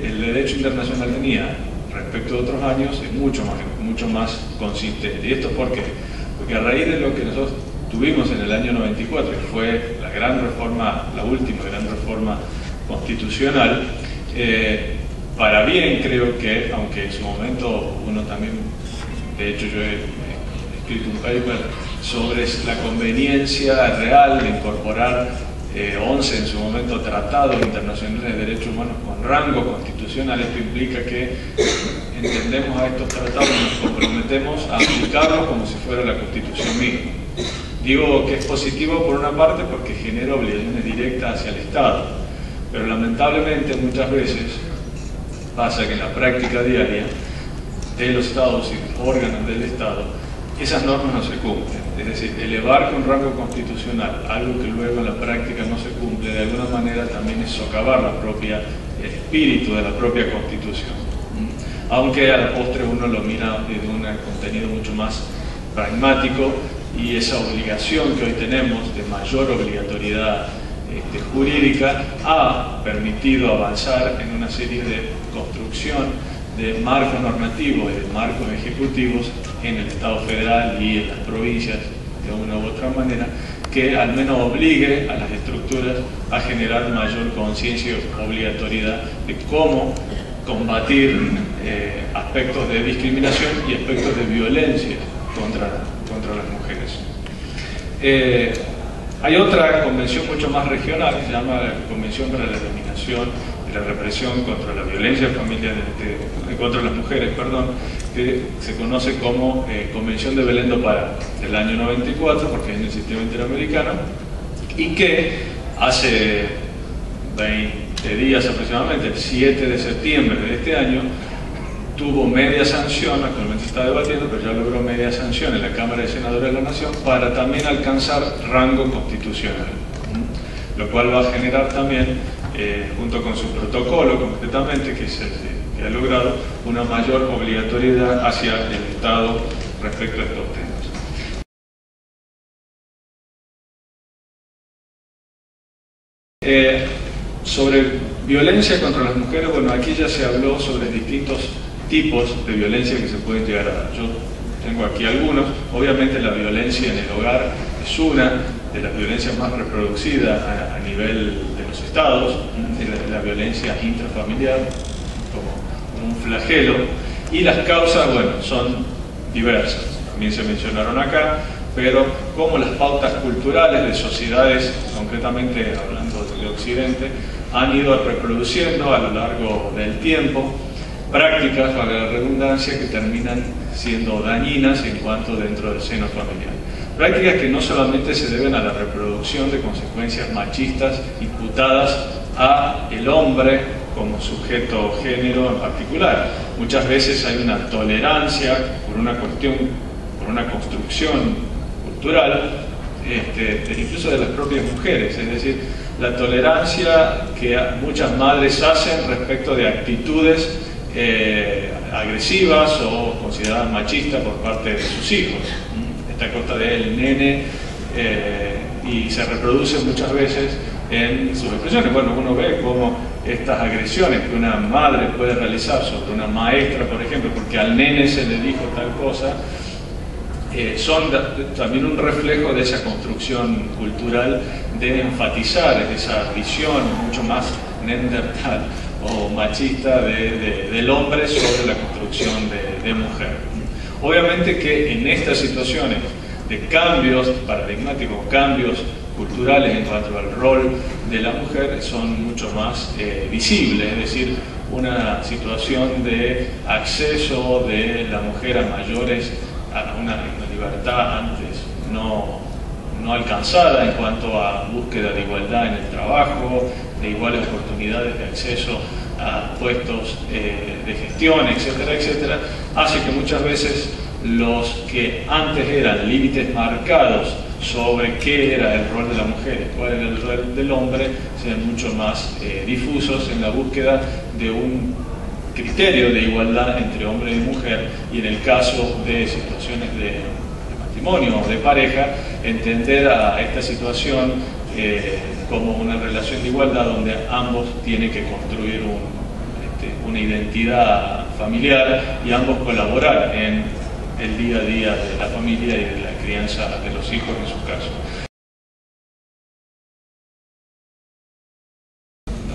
el derecho internacional tenía respecto a otros años es mucho más consistente. ¿Y esto por qué? Porque a raíz de lo que nosotros tuvimos en el año 94, que fue la gran reforma, la última gran reforma constitucional, para bien creo que, aunque en su momento uno también, de hecho yo he escrito un paper sobre la conveniencia real de incorporar 11 en su momento tratados internacionales de derechos humanos con rango constitucional. Esto implica que entendemos a estos tratados y nos comprometemos a aplicarlos como si fuera la Constitución misma. Digo que es positivo por una parte porque genera obligaciones directas hacia el Estado, pero lamentablemente muchas veces pasa que en la práctica diaria de los Estados y órganos del Estado esas normas no se cumplen. Es decir, elevar con rango constitucional algo que luego en la práctica no se cumple, de alguna manera también es socavar el espíritu de la propia Constitución. Aunque a la postre uno lo mira desde un contenido mucho más pragmático, y esa obligación que hoy tenemos de mayor obligatoriedad jurídica ha permitido avanzar en una serie de construcción de marcos normativos y de marcos ejecutivos en el Estado federal y en las provincias de una u otra manera, que al menos obligue a las estructuras a generar mayor conciencia y obligatoriedad de cómo combatir aspectos de discriminación y aspectos de violencia contra las mujeres. Hay otra convención mucho más regional que se llama la Convención para la Eliminación y la Represión contra la Violencia Familiar, contra las Mujeres, perdón, que se conoce como Convención de Belén do Pará, del año 94, porque es en el sistema interamericano, y que hace 20 días aproximadamente, el 7 de septiembre de este año, tuvo media sanción, actualmente se está debatiendo, pero ya logró media sanción en la Cámara de Senadores de la Nación para también alcanzar rango constitucional, lo cual va a generar también, junto con su protocolo concretamente, que ha logrado una mayor obligatoriedad hacia el Estado respecto a estos temas. Sobre violencia contra las mujeres, bueno, aquí ya se habló sobre distintos tipos de violencia que se pueden llegar a dar. Yo tengo aquí algunos. Obviamente la violencia en el hogar es una de las violencias más reproducidas a nivel de los estados, la violencia intrafamiliar como un flagelo, y las causas, bueno, son diversas, también se mencionaron acá, pero como las pautas culturales de sociedades, concretamente hablando de Occidente, han ido reproduciendo a lo largo del tiempo prácticas, valga la redundancia, que terminan siendo dañinas en cuanto dentro del seno familiar. Prácticas que no solamente se deben a la reproducción de consecuencias machistas imputadas a el hombre como sujeto género en particular. Muchas veces hay una tolerancia por una construcción cultural, incluso de las propias mujeres, es decir, la tolerancia que muchas madres hacen respecto de actitudes agresivas o consideradas machistas por parte de sus hijos. Esta cosa del nene, y se reproduce muchas veces en sus expresiones. Bueno, uno ve cómo estas agresiones que una madre puede realizar sobre una maestra, por ejemplo, porque al nene se le dijo tal cosa, son también un reflejo de esa construcción cultural de enfatizar esa visión mucho más neandertal o machista del hombre sobre la construcción de mujer. Obviamente que en estas situaciones de cambios paradigmáticos, cambios culturales en cuanto al rol de la mujer, son mucho más visibles, es decir, una situación de acceso de la mujer a mayores, a una libertad antes no alcanzada en cuanto a búsqueda de igualdad en el trabajo, de iguales oportunidades de acceso a puestos de gestión, etcétera, etcétera, hace que muchas veces los que antes eran límites marcados sobre qué era el rol de la mujer y cuál era el rol del hombre sean mucho más difusos en la búsqueda de un criterio de igualdad entre hombre y mujer, y en el caso de situaciones de matrimonio o de pareja, entender a esta situación como una relación de igualdad donde ambos tienen que construir una identidad familiar y ambos colaborar en el día a día de la familia y de la crianza de los hijos en su caso.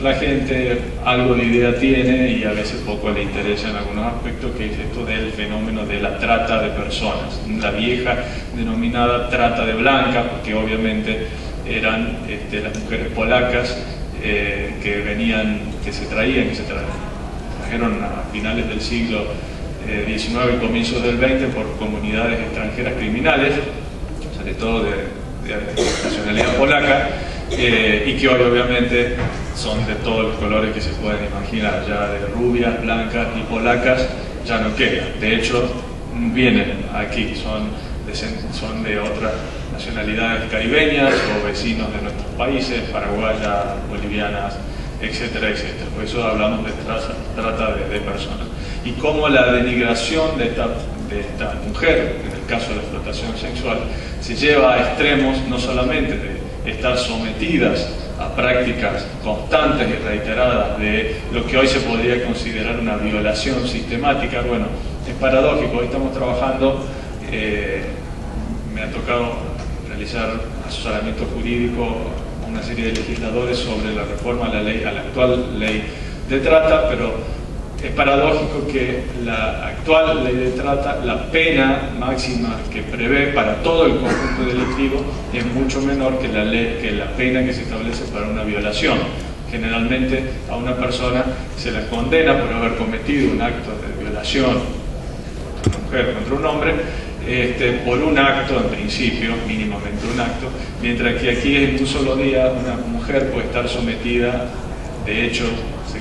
La gente algo de idea tiene y a veces poco le interesa en algunos aspectos, que es esto del fenómeno de la trata de personas, la vieja denominada trata de blancas, porque obviamente eran las mujeres polacas que se trajeron a finales del siglo XIX y comienzos del XX por comunidades extranjeras criminales, sobre todo de nacionalidad polaca, y que hoy obviamente son de todos los colores que se pueden imaginar, ya de rubias, blancas y polacas ya no quedan. De hecho, vienen aquí, son de otras nacionalidades caribeñas o vecinos de nuestros países, paraguayas, bolivianas, etcétera, etcétera. Por eso hablamos de trata de personas. Y cómo la denigración de esta mujer, en el caso de la explotación sexual, se lleva a extremos no solamente de estar sometidas a prácticas constantes y reiteradas de lo que hoy se podría considerar una violación sistemática. Bueno, es paradójico, hoy estamos trabajando, me ha tocado realizar asesoramiento jurídico a una serie de legisladores sobre la reforma a la actual ley de trata, pero es paradójico que la actual ley de trata, la pena máxima que prevé para todo el conjunto delictivo es mucho menor que la pena que se establece para una violación. Generalmente a una persona se la condena por haber cometido un acto de violación, una mujer contra un hombre, por un acto en principio, mínimamente un acto, mientras que aquí en un solo día una mujer puede estar sometida, de hecho se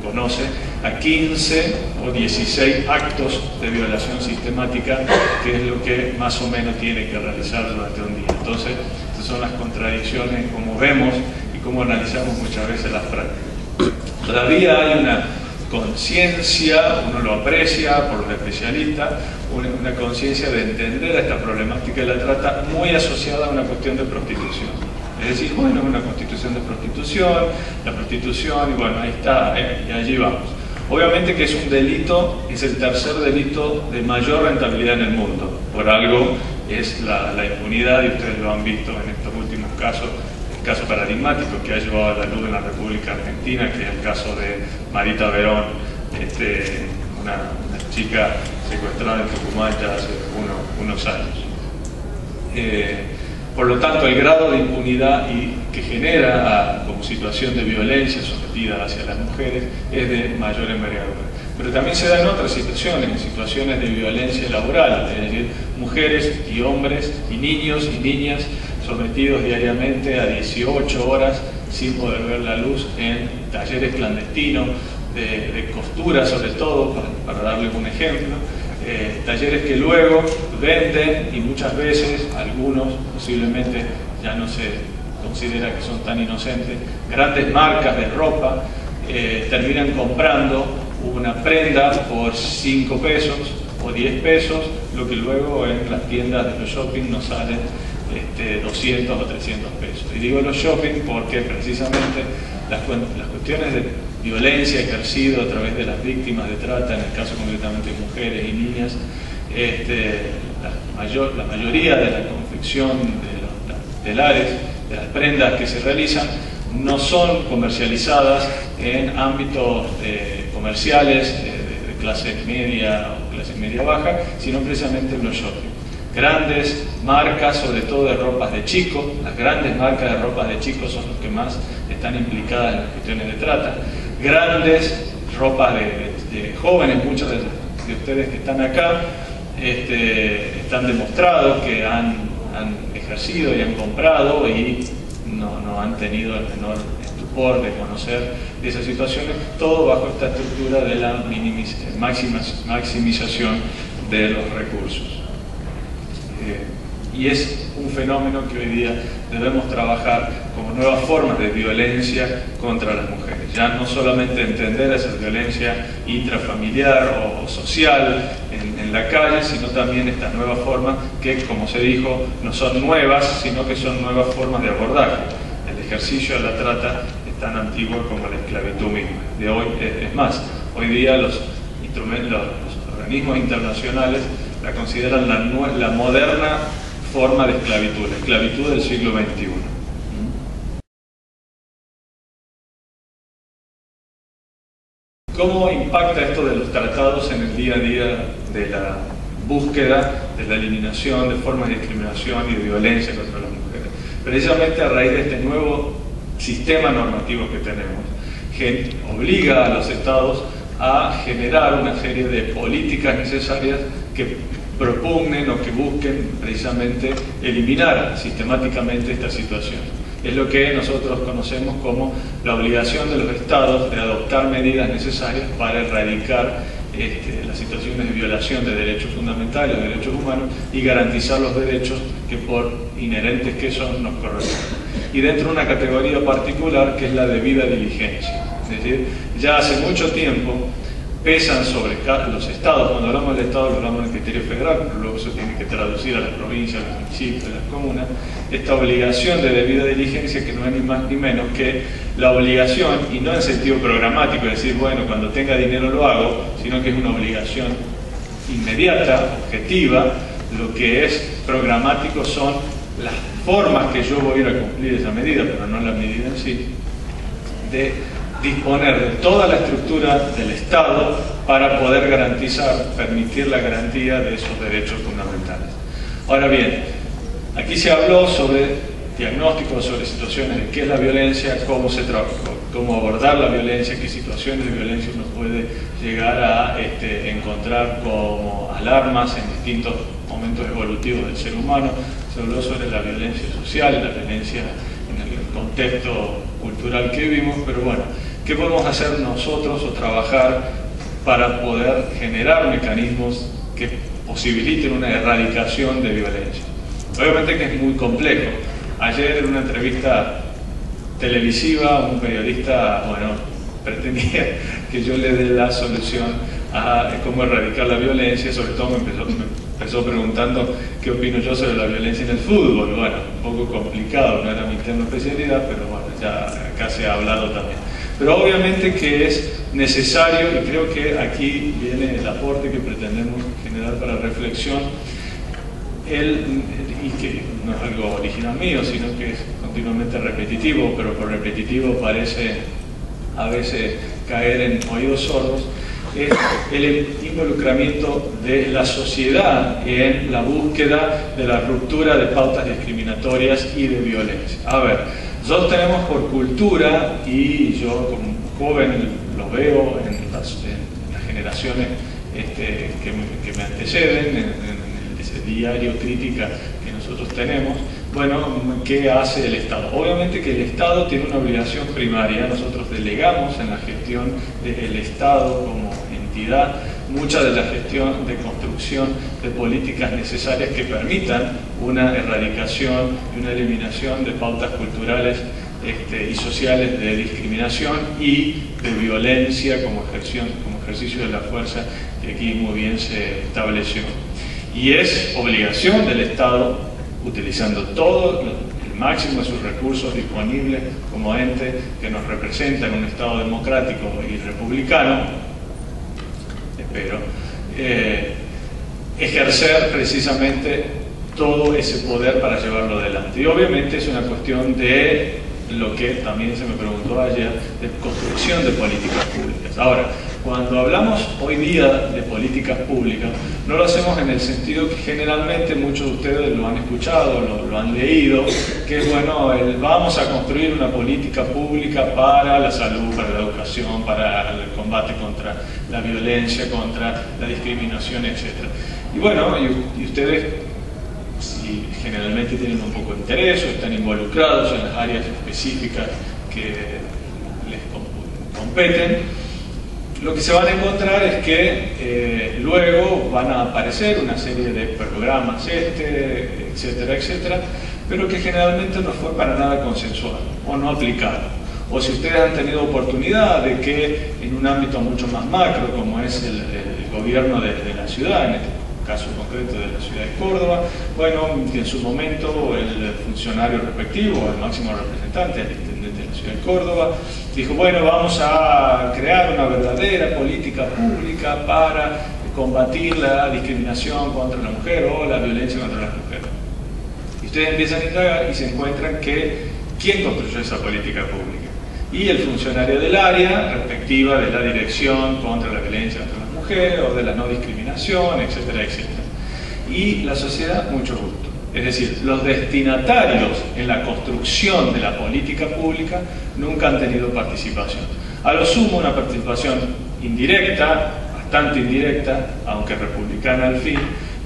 conoce, a 15 o 16 actos de violación sistemática, que es lo que más o menos tiene que realizar durante un día. Entonces, estas son las contradicciones como vemos y como analizamos muchas veces las prácticas. Todavía hay una conciencia, uno lo aprecia por los especialistas, una conciencia de entender esta problemática de la trata muy asociada a una cuestión de prostitución. Es decir, bueno, es una constitución de prostitución, la prostitución, y bueno, ahí está, y allí vamos. Obviamente que es un delito, es el tercer delito de mayor rentabilidad en el mundo. Por algo es la impunidad, y ustedes lo han visto en estos últimos casos, el caso paradigmático que ha llevado a la luz en la República Argentina, que es el caso de Marita Verón, una chica secuestrada en Tucumán ya hace unos años. Por lo tanto, el grado de impunidad que genera como situación de violencia sometida hacia las mujeres es de mayor envergadura. Pero también se da en otras situaciones, en situaciones de violencia laboral, es decir, mujeres y hombres y niños y niñas sometidos diariamente a 18 horas sin poder ver la luz en talleres clandestinos, de costura sobre todo, para darles un ejemplo. Talleres que luego venden y muchas veces, algunos posiblemente ya no se considera que son tan inocentes, grandes marcas de ropa terminan comprando una prenda por 5 pesos o 10 pesos, lo que luego en las tiendas de los shopping nos salen 200 o 300 pesos. Y digo los shopping porque precisamente las cuestiones de violencia ejercida a través de las víctimas de trata, en el caso concretamente de mujeres y niñas, la mayoría de la confección de los telares, de las prendas que se realizan, no son comercializadas en ámbitos comerciales de clase media o clase media baja, sino precisamente en los shopping. Grandes marcas, sobre todo de ropas de chicos, las grandes marcas de ropas de chicos son los que más están implicadas en las cuestiones de trata. Grandes ropas de jóvenes, muchos de ustedes que están acá, están demostrados que han ejercido y han comprado y no han tenido el menor estupor de conocer de esas situaciones, todo bajo esta estructura de la maximización de los recursos. Y es un fenómeno que hoy día debemos trabajar como nuevas formas de violencia contra las mujeres. Ya no solamente entender esa violencia intrafamiliar o social en la calle, sino también estas nuevas formas que, como se dijo, no son nuevas, sino que son nuevas formas de abordaje. El ejercicio de la trata tan antigua como la esclavitud misma. De hoy, es más, hoy día los organismos internacionales la consideran la moderna forma de esclavitud, la esclavitud del siglo XXI. ¿Cómo impacta esto de los tratados en el día a día de la búsqueda, de la eliminación de formas de discriminación y de violencia contra las mujeres? Precisamente a raíz de este nuevo sistema normativo que tenemos, que obliga a los estados a generar una serie de políticas necesarias que propugnen o que busquen precisamente eliminar sistemáticamente esta situación. Es lo que nosotros conocemos como la obligación de los estados de adoptar medidas necesarias para erradicar las situaciones de violación de derechos fundamentales, de derechos humanos, y garantizar los derechos que por inherentes que son nos corresponden. Y dentro de una categoría particular que es la debida diligencia. Es decir, ya hace mucho tiempo pesan sobre los estados, cuando hablamos del estado lo hablamos en el criterio federal, pero luego se tiene que traducir a las provincias, a los municipios, a las comunas, esta obligación de debida diligencia, que no es ni más ni menos que la obligación, y no en sentido programático, es decir, bueno, cuando tenga dinero lo hago, sino que es una obligación inmediata, objetiva. Lo que es programático son las formas que yo voy a ir a cumplir esa medida, pero no la medida en sí, de disponer de toda la estructura del Estado para poder garantizar, permitir la garantía de esos derechos fundamentales. Ahora bien, aquí se habló sobre diagnósticos, sobre situaciones de qué es la violencia, cómo se trabaja, cómo abordar la violencia, qué situaciones de violencia uno puede llegar a encontrar como alarmas en distintos momentos evolutivos del ser humano. Se habló sobre la violencia social, la violencia en el contexto cultural que vivimos, pero bueno, ¿qué podemos hacer nosotros o trabajar para poder generar mecanismos que posibiliten una erradicación de violencia? Obviamente que es muy complejo. Ayer en una entrevista televisiva un periodista, bueno, pretendía que yo le dé la solución a cómo erradicar la violencia, sobre todo me empezó preguntando qué opino yo sobre la violencia en el fútbol. Bueno, un poco complicado, no era mi tema de especialidad, pero bueno, ya acá se ha hablado también. Pero obviamente que es necesario, y creo que aquí viene el aporte que pretendemos generar para reflexión, y que no es algo original mío, sino que es continuamente repetitivo, pero por repetitivo parece a veces caer en oídos sordos, es el involucramiento de la sociedad en la búsqueda de la ruptura de pautas discriminatorias y de violencia. A ver, nosotros tenemos por cultura, y yo como joven lo veo en las generaciones que me anteceden, en ese diario crítica que nosotros tenemos, bueno, ¿qué hace el Estado? Obviamente que el Estado tiene una obligación primaria. Nosotros delegamos en la gestión del Estado como entidad mucha de la gestión de construcción de políticas necesarias que permitan una erradicación y una eliminación de pautas culturales y sociales de discriminación y de violencia como ejercicio de la fuerza que aquí muy bien se estableció. Y es obligación del Estado, utilizando todo el máximo de sus recursos disponibles como ente que nos representa en un Estado democrático y republicano, espero, ejercer precisamente todo ese poder para llevarlo adelante. Y obviamente es una cuestión de lo que también se me preguntó ayer, de construcción de políticas públicas. Ahora, cuando hablamos hoy día de políticas públicas, no lo hacemos en el sentido que generalmente muchos de ustedes lo han escuchado, lo han leído, que bueno, vamos a construir una política pública para la salud, para la educación, para el combate contra la violencia, contra la discriminación, etc. Y bueno, y ustedes, si generalmente tienen un poco de interés o están involucrados en las áreas específicas que les competen, lo que se van a encontrar es que luego van a aparecer una serie de programas, etcétera, etcétera, pero que generalmente no fue para nada consensuado o no aplicado. O si ustedes han tenido oportunidad de que en un ámbito mucho más macro, como es el gobierno de la ciudad, caso concreto de la ciudad de Córdoba, bueno, en su momento el funcionario respectivo, el máximo representante, el intendente de la ciudad de Córdoba, dijo, bueno, vamos a crear una verdadera política pública para combatir la discriminación contra la mujer o la violencia contra las mujeres. Y ustedes empiezan a indagar y se encuentran que ¿quién construyó esa política pública? Y el funcionario del área respectiva de la dirección contra la violencia contra las mujeres o de la no discriminación, etcétera, etcétera. Y la sociedad, mucho gusto. Es decir, los destinatarios en la construcción de la política pública nunca han tenido participación. A lo sumo, una participación indirecta, bastante indirecta, aunque republicana al fin,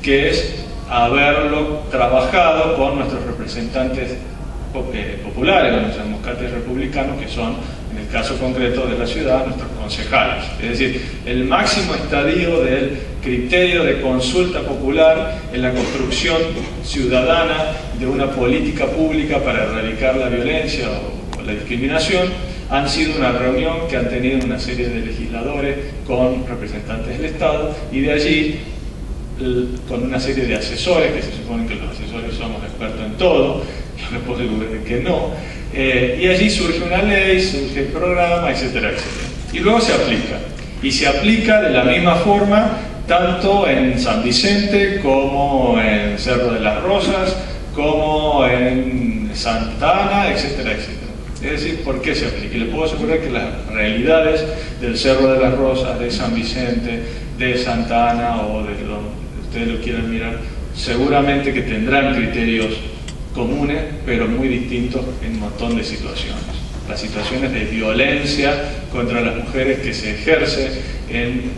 que es haberlo trabajado con nuestros representantes populares, nuestros demócratas republicanos, que son, en el caso concreto de la ciudad, nuestros concejales. Es decir, el máximo estadio del criterio de consulta popular en la construcción ciudadana de una política pública para erradicar la violencia o la discriminación han sido una reunión que han tenido una serie de legisladores con representantes del Estado y de allí con una serie de asesores, que se supone que los asesores somos expertos en todo, yo me puedo decir que no, y allí surge una ley, surge el programa, etcétera, etcétera. Y luego se aplica, y se aplica de la misma forma tanto en San Vicente como en Cerro de las Rosas, como en Santa Ana, etcétera, etcétera. Es decir, ¿por qué se aplica? Y le puedo asegurar que las realidades del Cerro de las Rosas, de San Vicente, de Santa Ana o de donde ustedes lo quieran mirar, seguramente que tendrán criterios comunes, pero muy distintos en un montón de situaciones. Las situaciones de violencia contra las mujeres que se ejerce en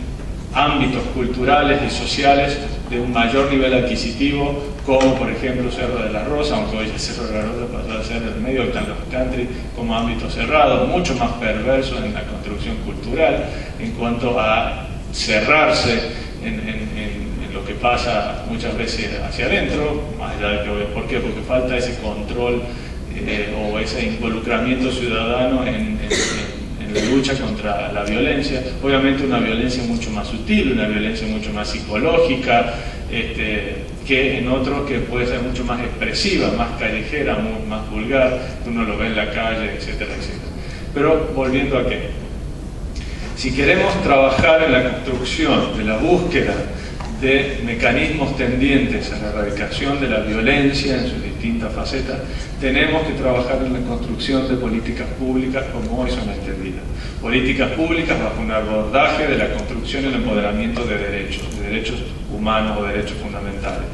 ámbitos culturales y sociales de un mayor nivel adquisitivo, como por ejemplo Cerro de la Rosa, aunque hoy el Cerro de la Rosa pasó a ser el medio de los country, como ámbito cerrado, mucho más perverso en la construcción cultural, en cuanto a cerrarse en lo que pasa muchas veces hacia adentro, más allá de que, ¿por qué? Porque falta ese control o ese involucramiento ciudadano en la lucha contra la violencia, obviamente una violencia mucho más sutil, una violencia mucho más psicológica, que en otros que puede ser mucho más expresiva, más callejera, más vulgar, uno lo ve en la calle, etcétera, etcétera. Pero volviendo a qué, si queremos trabajar en la construcción de la búsqueda de mecanismos tendientes a la erradicación de la violencia en sus distintas facetas, tenemos que trabajar en la construcción de políticas públicas como hoy son entendidas. Políticas públicas bajo un abordaje de la construcción y el empoderamiento de derechos humanos o derechos fundamentales.